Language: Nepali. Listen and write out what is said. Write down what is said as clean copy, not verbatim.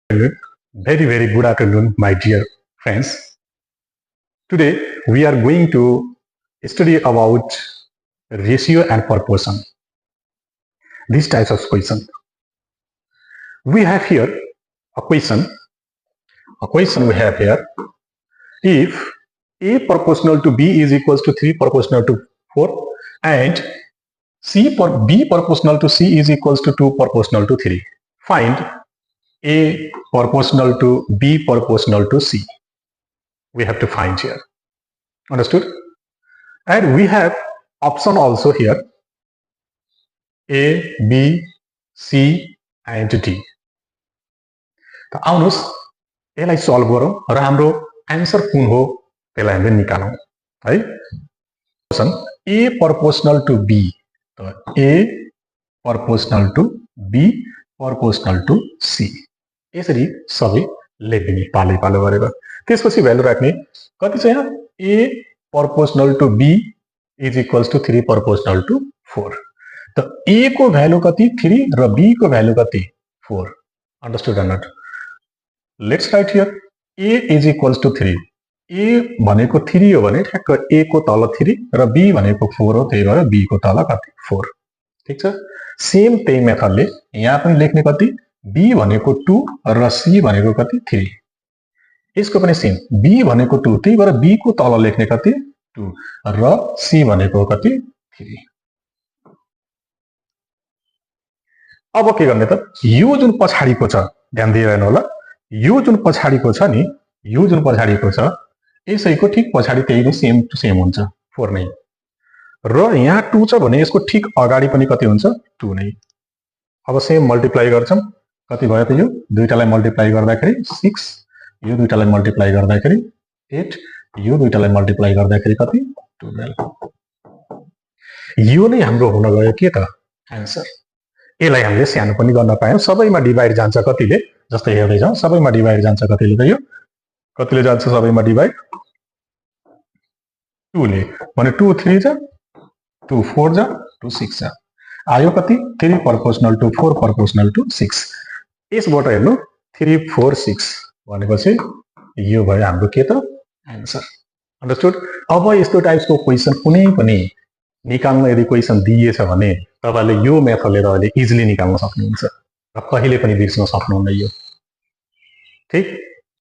Very good afternoon, my dear friends. Today we are going to study about ratio and proportion. These types of question. We have here a question. A question we have here. If A proportional to B is equals to 3 proportional to 4 and B proportional to C is equals to 2 proportional to 3. Find A proportional to B proportional to C. We have to find here. Understood? And we have option also here. A, B, C and D. त आउनुस् यसलाई सल्भ गरौँ र हाम्रो आन्सर कुन हो त्यसलाई हामीले निकालौँ है। A proportional to B. A proportional to B proportional to C. यसरी सबै लेखिने पालै पालो गरेर त्यसपछि भ्यालु राख्ने कति छ यहाँ A proportional to B is equals to 3 proportional to 4. त A को भ्यालु कति 3 र B को भ्यालु कति 4. Understood or not? Let's write here A is equals to 3. A भनेको 3 हो भने ठ्याक्क A को तल 3 र B भनेको 4 हो, त्यही भएर B को तल कति 4. ठीक छ। सेम त्यही मेथडले यहाँ पनि लेख्ने कति B भनेको 2 र C भनेको कति 3. यसको पनि सेम B भनेको 2 त्यही भएर B को तल लेख्ने कति 2 र C भनेको कति 3. अब के गर्ने त यो जुन पछाडीको छ ध्यान दिएर हेर्नु होला। यो जुन पछाडीको छ नि यो जुन पछाडीको छ यसैको ठीक पछाडी त्यही सेम टु सेम हुन्छ 4 नै र यहाँ 2 छ भने यसको ठीक अगाडि पनि कति हुन्छ 2 नै। अब सेम मल्टिप्लाई गर्छौं कति भयो त यो दुईटालाई मल्टिप्लाई गर्दाखेरि 6 यो दुईटालाई मल्टिप्लाई गर्दाखेरि 8 यो दुईटालाई मल्टिप्लाई गर्दाखेरि कति 12। यो नै हाम्रो हुन गयो के त आन्सर। यसलाई हामीले सानो पनि गर्न पायौं सबैमा डिभाइड जान्छ कतिले जस्तै हेर्दै जाउँ सबैमा डिभाइड जान्छ कतिले त यो कतिले जान्छ सबैमा डिभाइड 2 ले भने 2 3 जा 2 4 जा 2 6 जा आयो कति 3 proportional to 4 proportional to 6। यसबाट हेर्नु 3 4 6 भनेपछि यो भयो हाम्रो के त आन्सर। अन्डरस्टुड। अब यस्तो टाइप्सको क्वेशन कुनै पनि निकाल्न यदि क्वेशन दिएछ भने तपाईले यो मेथडले अहिले इजिली निकाल्न सक्नुहुन्छ र कहिले पनि बिर्सन सक्नुहुन्न यो। ठीक।